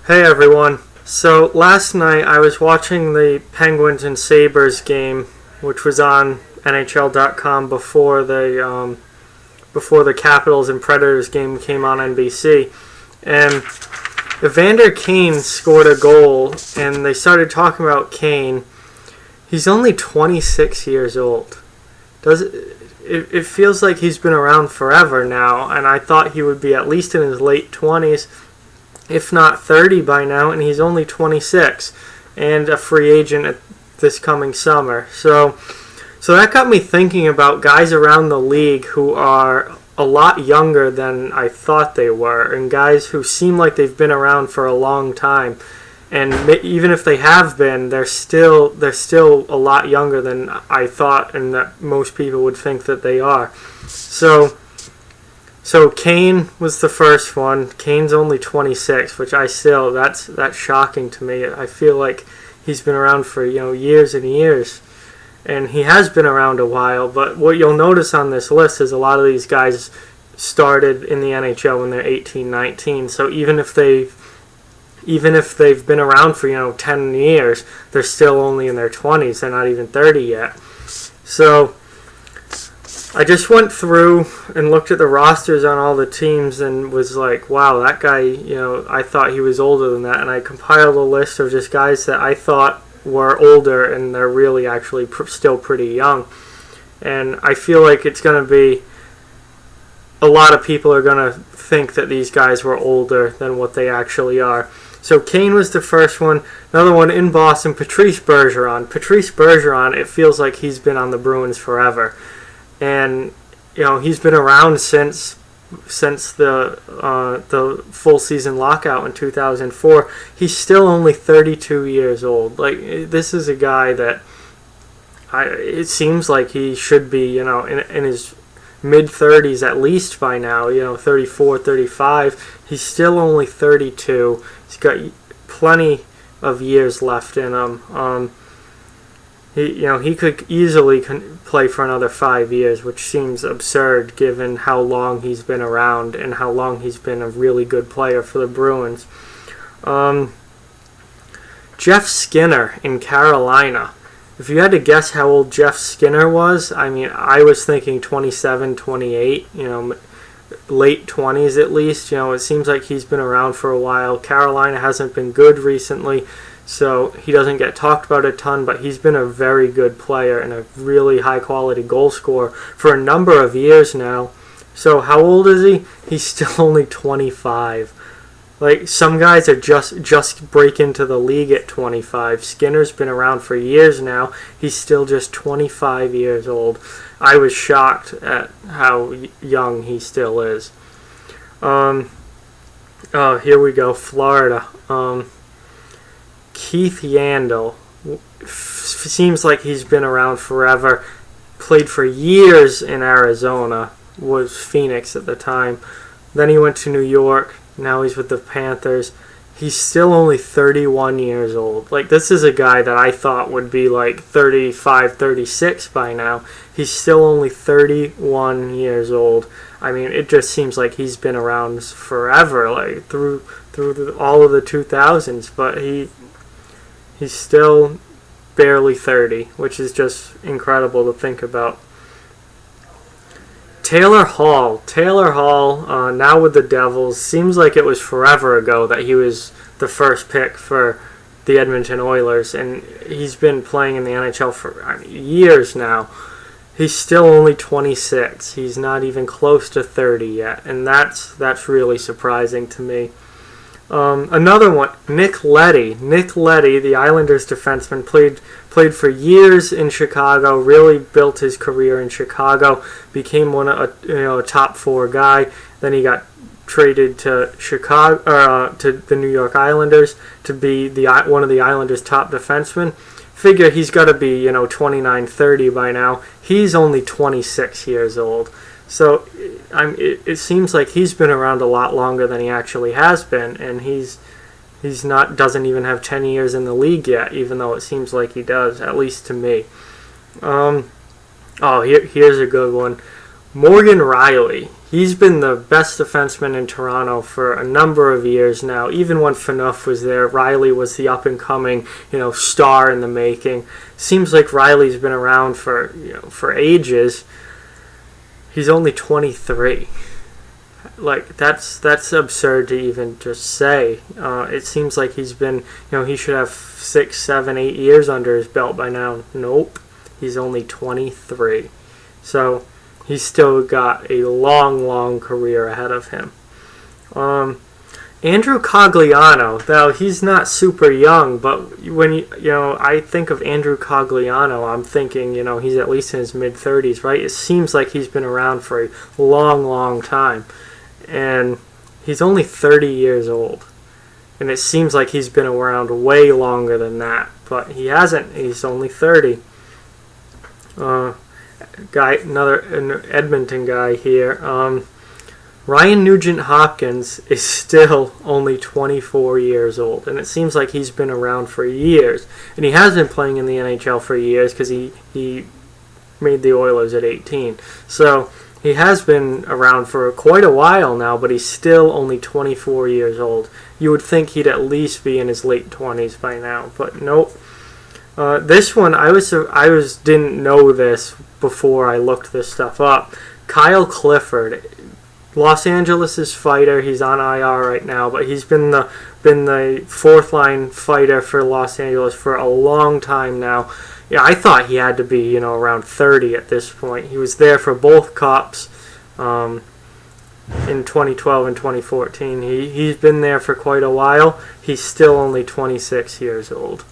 Hey everyone. So last night I was watching the Penguins and Sabres game, which was on NHL.com before the Capitals and Predators game came on NBC, and Evander Kane scored a goal, and they started talking about Kane. He's only 26 years old. It feels like he's been around forever now, and I thought he would be at least in his late 20s, if not 30 by now, and he's only 26 and a free agent this coming summer. So that got me thinking about guys around the league who are a lot younger than I thought they were, and guys who seem like they've been around for a long time. And even if they have been, they're still a lot younger than I thought, and that most people would think that they are. So Kane was the first one. Kane's only 26, which that's shocking to me. I feel like he's been around for years and years, and he has been around a while. But what you'll notice on this list is a lot of these guys started in the NHL when they're 18, 19. So even if they've been around for 10 years, they're still only in their 20s. They're not even 30 yet. So I just went through and looked at the rosters on all the teams and was like, wow, that guy, I thought he was older than that. And I compiled a list of just guys that I thought were older, and they're really actually still pretty young. And I feel like it's going to be, a lot of people are going to think that these guys were older than what they actually are. So Kane was the first one. Another one in Boston, Patrice Bergeron. Patrice Bergeron, it feels like he's been on the Bruins forever. And he's been around since the full season lockout in 2004. He's still only 32 years old. Like, this is a guy that it seems like he should be in his mid 30s at least by now. 34, 35. He's still only 32. He's got plenty of years left in him. He could easily play for another 5 years, which seems absurd given how long he's been around and how long he's been a really good player for the Bruins. Jeff Skinner in Carolina. If you had to guess how old Jeff Skinner was, I was thinking 27, 28, late 20s at least. It seems like he's been around for a while. Carolina hasn't been good recently, so he doesn't get talked about a ton, but he's been a very good player and a really high-quality goal scorer for a number of years now. So how old is he? He's still only 25. Like, some guys are just break into the league at 25. Skinner's been around for years now. He's still just 25 years old. I was shocked at how young he still is. Here we go, Florida. Keith Yandel seems like he's been around forever. Played for years in Arizona. Was Phoenix at the time. Then he went to New York. Now he's with the Panthers. He's still only 31 years old. Like, this is a guy that I thought would be like 35, 36 by now. He's still only 31 years old. It just seems like he's been around forever, like through all of the 2000s. But he's still barely 30, which is just incredible to think about. Taylor Hall, now with the Devils. Seems like it was forever ago that he was the first pick for the Edmonton Oilers, and he's been playing in the NHL for years now. He's still only 26. He's not even close to 30 yet, and that's really surprising to me. Another one, Nick Leddy. Nick Leddy, the Islanders defenseman, played for years in Chicago. Really built his career in Chicago. Became a top 4 guy. Then he got traded to to the New York Islanders to be one of the Islanders' top defensemen. Figure he's got to be 29, 30 by now. He's only 26 years old. So it seems like he's been around a lot longer than he actually has been, and doesn't even have 10 years in the league yet, even though it seems like he does, at least to me. Here's a good one. Morgan Rielly. He's been the best defenseman in Toronto for a number of years now. Even when Phaneuf was there, Rielly was the up-and-coming, star in the making. Seems like Rielly's been around for ages. He's only 23. Like, that's absurd to even just say. It seems like he's been, he should have 6, 7, 8 years under his belt by now. Nope. He's only 23. So he's still got a long, long career ahead of him. Andrew Cogliano, now he's not super young, but when I think of Andrew Cogliano, I'm thinking, he's at least in his mid-30s, right? It seems like he's been around for a long, long time. And he's only 30 years old. And it seems like he's been around way longer than that. But he hasn't. He's only 30. Another Edmonton guy here. Ryan Nugent-Hopkins is still only 24 years old. And it seems like he's been around for years. And he has been playing in the NHL for years because he made the Oilers at 18. So he has been around for quite a while now, but he's still only 24 years old. You would think he'd at least be in his late 20s by now, but nope. This one, I didn't know this before I looked this stuff up. Kyle Clifford, Los Angeles' fighter. He's on IR right now, but he's been the fourth line fighter for Los Angeles for a long time now. Yeah, I thought he had to be, around 30 at this point. He was there for both cups in 2012 and 2014. He's been there for quite a while. He's still only 26 years old.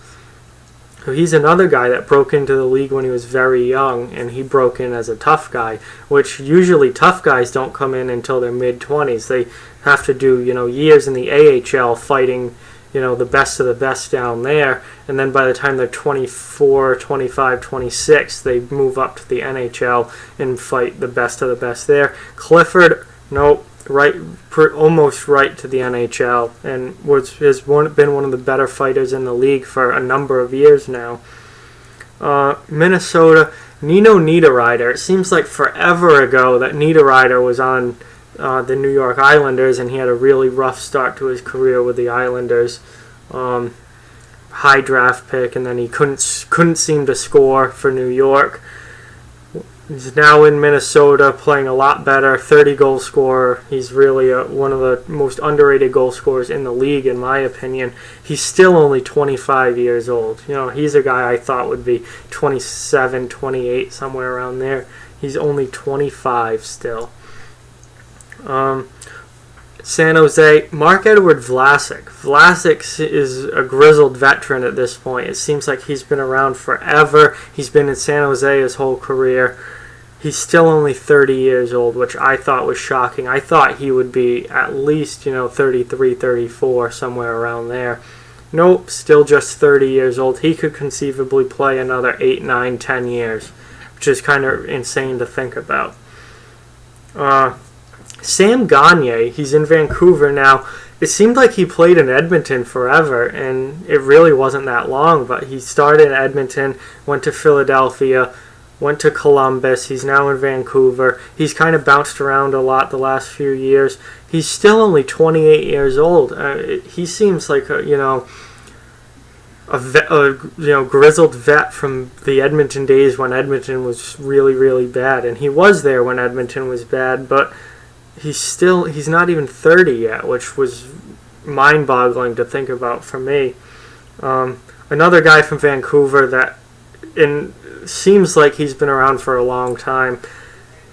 So he's another guy that broke into the league when he was very young, and he broke in as a tough guy, which usually tough guys don't come in until their mid-20s. They have to do, years in the AHL fighting the best of the best down there, and then by the time they're 24, 25, 26, they move up to the NHL and fight the best of the best there. Clifford, nope, almost right to the NHL, and has been one of the better fighters in the league for a number of years now. Minnesota, Nino Niederreiter. It seems like forever ago that Niederreiter was on the New York Islanders, and he had a really rough start to his career with the Islanders. High draft pick, and then he couldn't seem to score for New York. He's now in Minnesota, playing a lot better. 30-goal scorer. He's really one of the most underrated goal scorers in the league, in my opinion. He's still only 25 years old. He's a guy I thought would be 27, 28, somewhere around there. He's only 25 still. San Jose, Marc-Edouard Vlasic. Vlasic is a grizzled veteran at this point. It seems like he's been around forever. He's been in San Jose his whole career. He's still only 30 years old, which I thought was shocking. I thought he would be at least, 33, 34, somewhere around there. Nope, still just 30 years old. He could conceivably play another 8, 9, 10 years, which is kind of insane to think about. Sam Gagner, he's in Vancouver now. It seemed like he played in Edmonton forever, and it really wasn't that long, but he started in Edmonton, went to Philadelphia, went to Columbus. He's now in Vancouver. He's kind of bounced around a lot the last few years. He's still only 28 years old. He seems like a grizzled vet from the Edmonton days when Edmonton was really, really bad, and he was there when Edmonton was bad, but he's not even 30 yet, which was mind-boggling to think about for me. Another guy from Vancouver that seems like he's been around for a long time,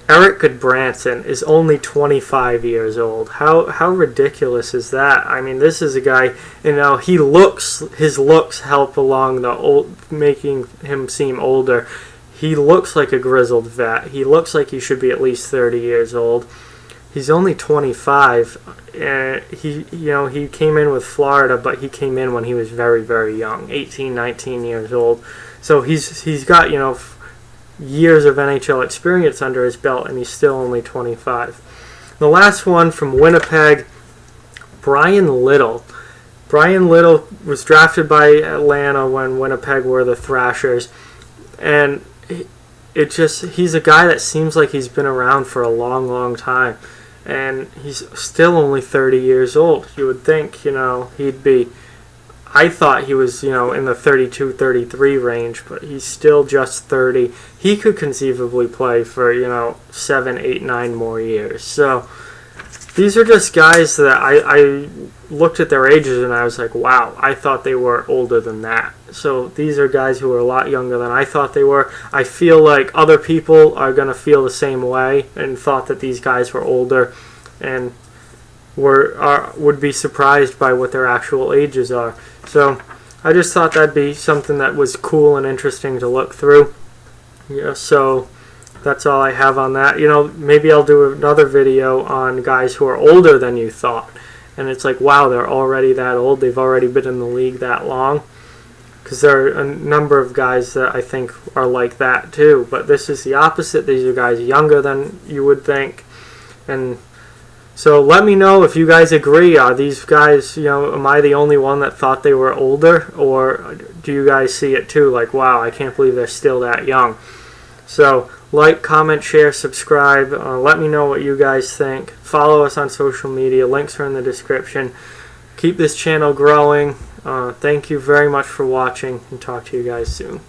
Eric Goodbranson, is only 25 years old. How ridiculous is that? I mean, this is a guy, his looks help along making him seem older. He looks like a grizzled vet. He looks like he should be at least 30 years old. He's only 25. He came in with Florida, but he came in when he was very, very young, 18, 19 years old. So he's got, years of NHL experience under his belt, and he's still only 25. The last one from Winnipeg, Brian Little. Brian Little was drafted by Atlanta when Winnipeg were the Thrashers, and he's a guy that seems like he's been around for a long, long time. And he's still only 30 years old. You would think, he'd be... I thought he was, in the 32, 33 range, but he's still just 30. He could conceivably play for, 7, 8, 9 more years. So these are just guys that I looked at their ages and I was like, wow, I thought they were older than that. So these are guys who are a lot younger than I thought they were. I feel like other people are going to feel the same way and thought that these guys were older and would be surprised by what their actual ages are. So I just thought that'd be something that was cool and interesting to look through. So that's all I have on that. Maybe I'll do another video on guys who are older than you thought. And it's like, wow, they're already that old. They've already been in the league that long. Because there are a number of guys that I think are like that too. But this is the opposite. These are guys younger than you would think. And so let me know if you guys agree. Are these guys, am I the only one that thought they were older? Or do you guys see it too? Like, wow, I can't believe they're still that young. So like, comment, share, subscribe. Let me know what you guys think. Follow us on social media. Links are in the description. Keep this channel growing. Thank you very much for watching, and talk to you guys soon.